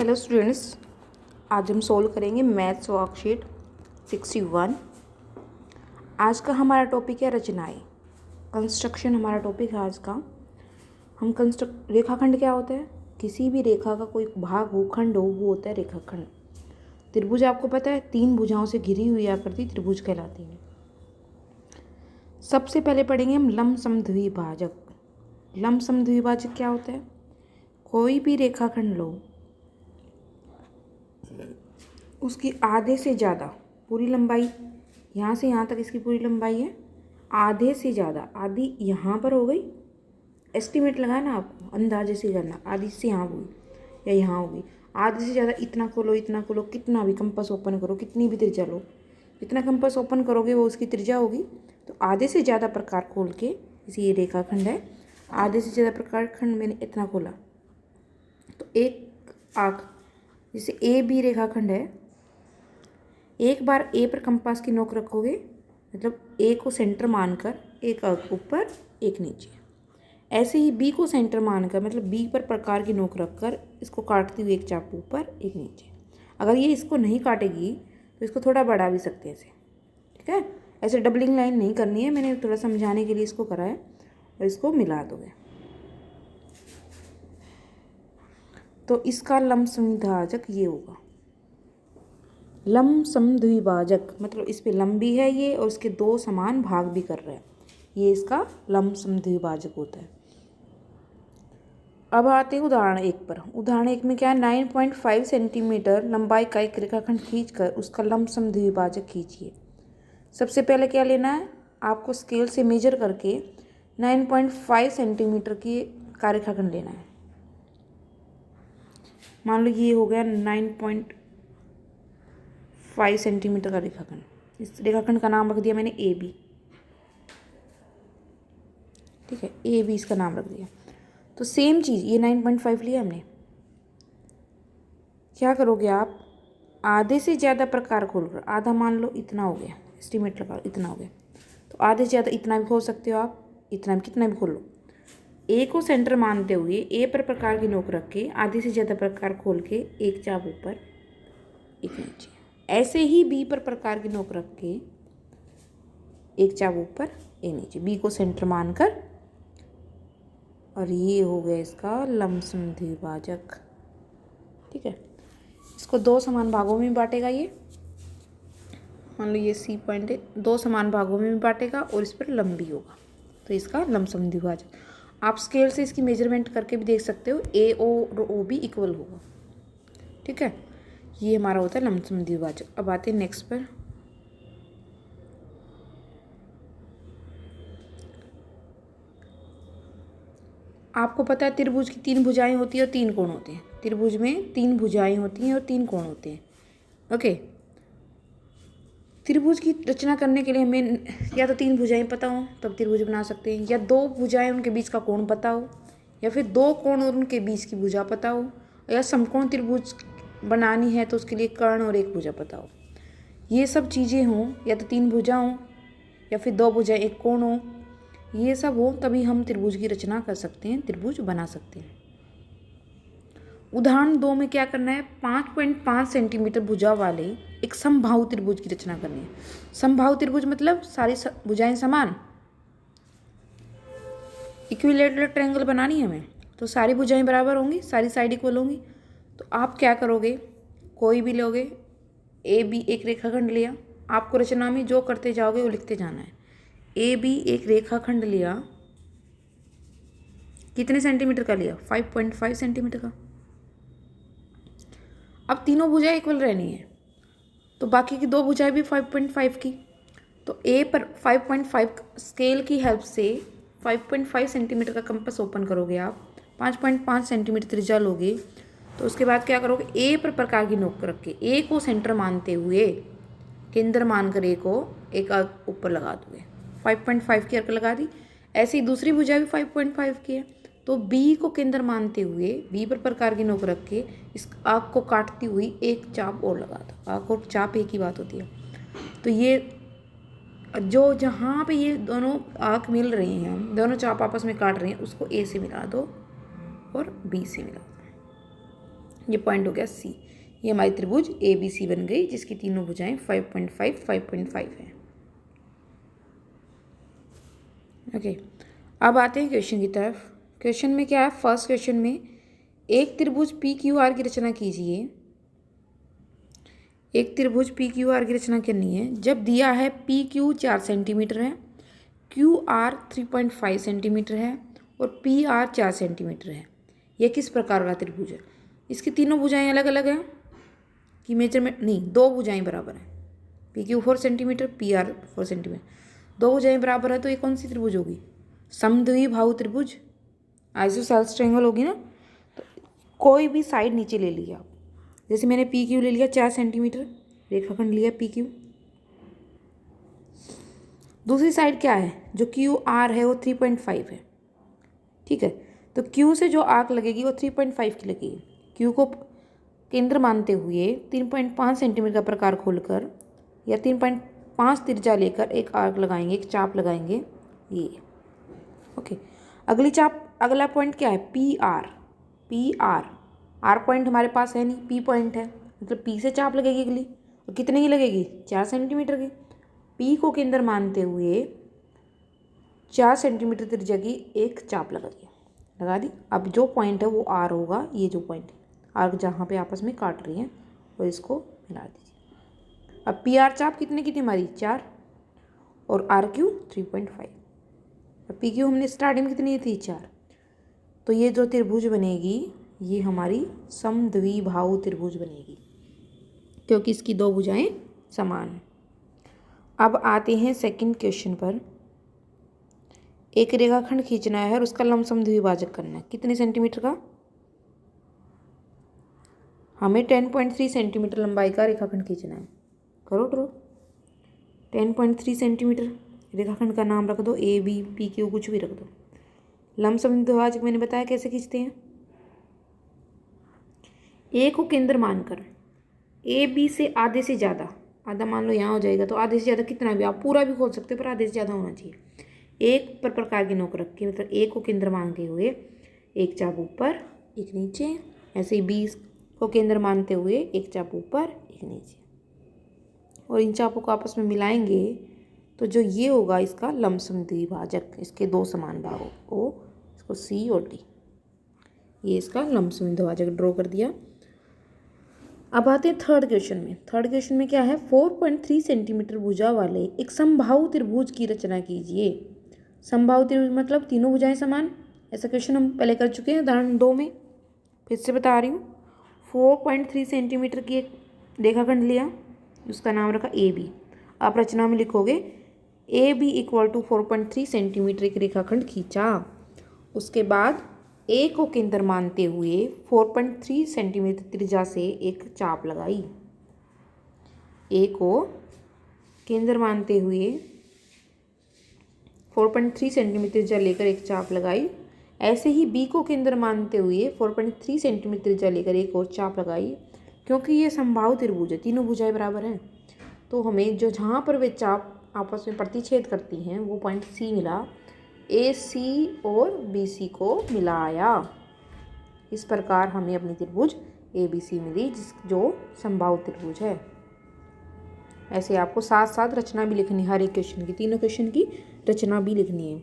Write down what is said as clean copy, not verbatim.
Hello students, आज हम solve करेंगे मैथ्स वर्कशीट 61। आज का हमारा टॉपिक है रचनाएं। कंस्ट्रक्शन हमारा टॉपिक है आज का। हम रेखाखंड क्या होता है? किसी भी रेखा का कोई भाग हो, खंड हो, वो होता है रेखाखंड। त्रिभुज आपको पता है 3 भुजाओं से घिरी हुई आकृति त्रिभुज कहलाती है। सबसे पहले पढ़ेंगे हम लंब समद्विभाजक। लंब समद्विभाजक क्या होता है? कोई भी रेखाखंड लो, उसकी आधे से ज़्यादा पूरी लंबाई, यहाँ से यहाँ तक इसकी पूरी लंबाई है, आधे से ज़्यादा, आधी यहाँ पर हो गई, एस्टिमेट लगाना आपको, अंदाजे से करना, आधी से यहाँ हुई या यहाँ होगी, आधे से ज़्यादा, इतना खोलो, कितना भी कंपास ओपन करो, कितनी भी त्रिज्या लो, जितना कंपास ओपन करोगे वो उसकी त्रिज्या होगी। तो आधे से ज़्यादा प्रकार खोल के, जैसे ये रेखाखंड है, आधे से ज़्यादा प्रकार खंड मैंने इतना खोला तो एक आँख, जैसे ए बी रेखाखंड है, एक बार ए पर कंपास की नोक रखोगे, मतलब ए को सेंटर मानकर एक ऊपर एक नीचे। ऐसे ही बी को सेंटर मानकर, मतलब बी पर प्रकार की नोक रखकर इसको काटती हुई एक चाप ऊपर एक नीचे। अगर ये इसको नहीं काटेगी तो इसको थोड़ा बढ़ा भी सकते हैं ऐसे, ठीक है। ऐसे डबलिंग लाइन नहीं करनी है, मैंने थोड़ा समझाने के लिए इसको करा है, और इसको मिला दोगे तो इसका लंब समद्विभाजक ये होगा। लंब समद्विभाजक मतलब इस पे लंबी है ये और इसके 2 समान भाग भी कर रहे हैं, ये इसका लंब समद्विभाजक होता है। अब आते हैं उदाहरण 1 पर। उदाहरण 1 में क्या है? 9.5 सेंटीमीटर लंबाई का एक रेखाखंड खींचकर उसका लंब समद्विभाजक खींचिए। सबसे पहले क्या लेना है? आपको स्केल से मेजर करके 9.5 सेंटीमीटर का रेखाखंड लेना है। मान लो ये हो गया 9.5 सेंटीमीटर का रेखाखंड। इस रेखाखंड का नाम रख दिया मैंने ए बी, ठीक है, ए बी इसका नाम रख दिया। तो सेम चीज़, ये 9.5 लिया हमने, क्या करोगे आप? आधे से ज़्यादा प्रकार खोल कर, आधा मान लो इतना हो गया, एस्टिमेट लगा लो इतना हो गया, तो आधे से ज़्यादा इतना भी खोल सकते हो आप, इतना भी, कितना भी खोल लो। ए को सेंटर मानते हुए ए पर प्रकार की नोक रख के आधे से ज़्यादा प्रकार खोल के एक चाप ऊपर एक नीचे। ऐसे ही बी पर प्रकार की नोक रख के एक चाप ऊपर एक नीचे, बी को सेंटर मानकर, और ये हो गया इसका लंब समद्विभाजक, ठीक है। इसको 2 समान भागों में बांटेगा ये, मान लो ये सी पॉइंट है, 2 समान भागों में भी बांटेगा और इस पर लंबी होगा, तो इसका लंब समद्विभाजक। आप स्केल से इसकी मेजरमेंट करके भी देख सकते हो, ए और ओ भी इक्वल होगा, ठीक है। ये हमारा होता है लंब समद्विभाजक। अब आते हैं नेक्स्ट पर। आपको पता है त्रिभुज की 3 भुजाएं होती है और 3 कोण होते हैं। त्रिभुज में 3 भुजाएं होती हैं और 3 कोण होते हैं, ओके। त्रिभुज की रचना करने के लिए हमें या तो 3 भुजाएं पता हो तब त्रिभुज बना सकते हैं, या 2 भुजाएं उनके बीच का कोण पता हो, या फिर 2 कोण और उनके बीच की भुजा पता हो, या समकोण त्रिभुज बनानी है तो उसके लिए कर्ण और एक भुजा पता हो। ये सब चीज़ें हों, या तो 3 भुजा हों या फिर 2 भुजाएं एक कोण हो, ये सब हो तभी हम त्रिभुज की रचना कर सकते हैं, त्रिभुज बना सकते हैं। उदाहरण 2 में क्या करना है? 5.5 सेंटीमीटर भुजा वाले एक समबाहु त्रिभुज की रचना करनी है। समबाहु त्रिभुज मतलब सारी भुजाएं समान, इक्विलेटरल ट्रायंगल बनानी है हमें, तो सारी भुजाएं बराबर होंगी, सारी साइड इक्वल होंगी। तो आप क्या करोगे? कोई भी लोगे, ए बी एक रेखाखंड लिया, आपको रचना में जो करते जाओगे वो लिखते जाना है। ए बी एक रेखाखंड लिया, कितने सेंटीमीटर का लिया? 5.5 सेंटीमीटर का। अब तीनों भुजाएं इक्वल रहनी है, तो बाकी की 2 भुजाएं भी 5.5 की, तो ए पर 5.5 स्केल की हेल्प से 5.5 सेंटीमीटर का कंपास ओपन करोगे आप, 5.5 सेंटीमीटर त्रिज्या लोगे, तो उसके बाद क्या करोगे? ए पर प्रकार की नोक रख के ए को सेंटर मानते हुए, केंद्र मानकर ए को एक अर्क ऊपर लगा दोगे, 5.5 की अर्क लगा दी। ऐसे ही दूसरी भुजा भी 5.5 की है, तो बी को केंद्र मानते हुए बी पर प्रकार की नोक रख के इस आँख को काटती हुई एक चाप और लगा दो। आँख और चाप एक ही बात होती है। तो ये जो जहाँ पे ये दोनों आँख मिल रही हैं, दोनों चाप आपस में काट रही हैं, उसको ए से मिला दो और बी से मिला दो। ये पॉइंट हो गया सी। ये हमारी त्रिभुज ABC बन गई जिसकी तीनों भुजाएं 5.5 5.5 है। ओके, अब आते हैं क्वेश्चन की तरफ। क्वेश्चन में क्या है, फर्स्ट क्वेश्चन में एक त्रिभुज PQR की रचना कीजिए। एक त्रिभुज PQR की रचना करनी है जब दिया है PQ 4 सेंटीमीटर है, QR 3.5 सेंटीमीटर है और PR 4 सेंटीमीटर है। यह किस प्रकार का त्रिभुज है? इसकी तीनों भुजाएं अलग अलग हैं कि मेजरमेंट नहीं, दो भुजाएं बराबर हैं। PQ 4 सेंटीमीटर, PR 4 सेंटीमीटर, दो भुजाएं बराबर है तो ये कौन सी त्रिभुज होगी? समद्विबाहु त्रिभुज, आइसोसेलेस ट्रायंगल होगी ना। तो कोई भी साइड नीचे ले लिया आप, जैसे मैंने PQ ले लिया 4 सेंटीमीटर, रेखाखंड लिया PQ। दूसरी साइड क्या है, जो QR है वो 3.5 है, ठीक है। तो Q से जो आर्क लगेगी वो 3.5 की लगेगी। Q को केंद्र मानते हुए 3.5 सेंटीमीटर का प्रकार खोलकर या 3.5 त्रिज्या लेकर एक आर्क लगाएंगे, एक चाप लगाएंगे ये। ओके, अगली चाप, अगला पॉइंट क्या है, PR। R पॉइंट हमारे पास है नहीं, P पॉइंट है, मतलब P से चाप लगेगी अगली। और कितने की लगेगी, 4 सेंटीमीटर की। P को केंद्र मानते हुए 4 सेंटीमीटर त्रिज्या की एक चाप लगा दी। अब जो पॉइंट है वो R होगा, ये जो पॉइंट है आर्क जहाँ पे आपस में काट रही हैं और इसको मिला दीजिए। अब PR चाप कितने की थी हमारी, 4, और RQ 3.5। अब PQ हमने स्टार्टिंग में कितनी थी, 4। तो ये जो त्रिभुज बनेगी ये हमारी समद्विबाहु त्रिभुज बनेगी क्योंकि इसकी दो भुजाएं समान हैं। अब आते हैं सेकंड क्वेश्चन पर। एक रेखाखंड खींचना है और उसका लंब समद्विभाजक करना है। कितने सेंटीमीटर का, हमें 10.3 सेंटीमीटर लंबाई का रेखाखंड खींचना है। करो ड्रॉ। 10.3 सेंटीमीटर रेखाखंड का नाम रख दो, AB PQ कुछ भी रख दो। लंब समद्विभाजक मैंने बताया कैसे खींचते हैं। ए को केंद्र मानकर AB से आधे से ज़्यादा, आधा मान लो यहाँ हो जाएगा, तो आधे से ज़्यादा कितना भी, आप पूरा भी खोल सकते हो पर आधे से ज़्यादा होना चाहिए। एक पर प्रकार की नोक रख के, मतलब ए को केंद्र मानते हुए एक चाप ऊपर एक नीचे, ऐसे ही B को केंद्र मानते हुए एक चाप ऊपर एक नीचे, और इन चापों को आपस में मिलाएंगे तो जो ये होगा इसका लंब समद्विभाजक। इसके दो समान भाग हो, इसको C और D, ये इसका लंब समद्विभाजक ड्रॉ कर दिया। अब आते हैं थर्ड क्वेश्चन में। थर्ड क्वेश्चन में क्या है, 4.3 सेंटीमीटर भुजा वाले एक समबाहु त्रिभुज की रचना कीजिए। समबाहु त्रिभुज मतलब तीनों भुजाएं समान। ऐसा क्वेश्चन हम पहले कर चुके हैं उदाहरण 2 में, फिर से बता रही हूँ। 4.3 सेंटीमीटर की एक रेखाखंड लिया, उसका नाम रखा AB। आप रचना में लिखोगे AB इक्वल टू 4.3 सेंटीमीटर एक रेखाखंड खींचा। उसके बाद ए को केंद्र मानते हुए 4.3 सेंटीमीटर त्रिज्या से एक चाप लगाई। ए को केंद्र मानते हुए 4.3 सेंटीमीटर त्रिज्या लेकर एक चाप लगाई। ऐसे ही बी को केंद्र मानते हुए 4.3 सेंटीमीटर त्रिज्या लेकर एक और चाप लगाई। क्योंकि ये समबाहु त्रिभुज है, तीनों भुजाएं बराबर हैं, तो हमें जो जहाँ पर वे चाप आपस में प्रतिच्छेद करती हैं वो पॉइंट C मिला। AC और BC को मिलाया। इस प्रकार हमें अपनी त्रिभुज ABC मिली जो समबाहु त्रिभुज है। ऐसे आपको साथ साथ रचना भी लिखनी है, हर एक क्वेश्चन की, तीनों क्वेश्चन की रचना भी लिखनी है।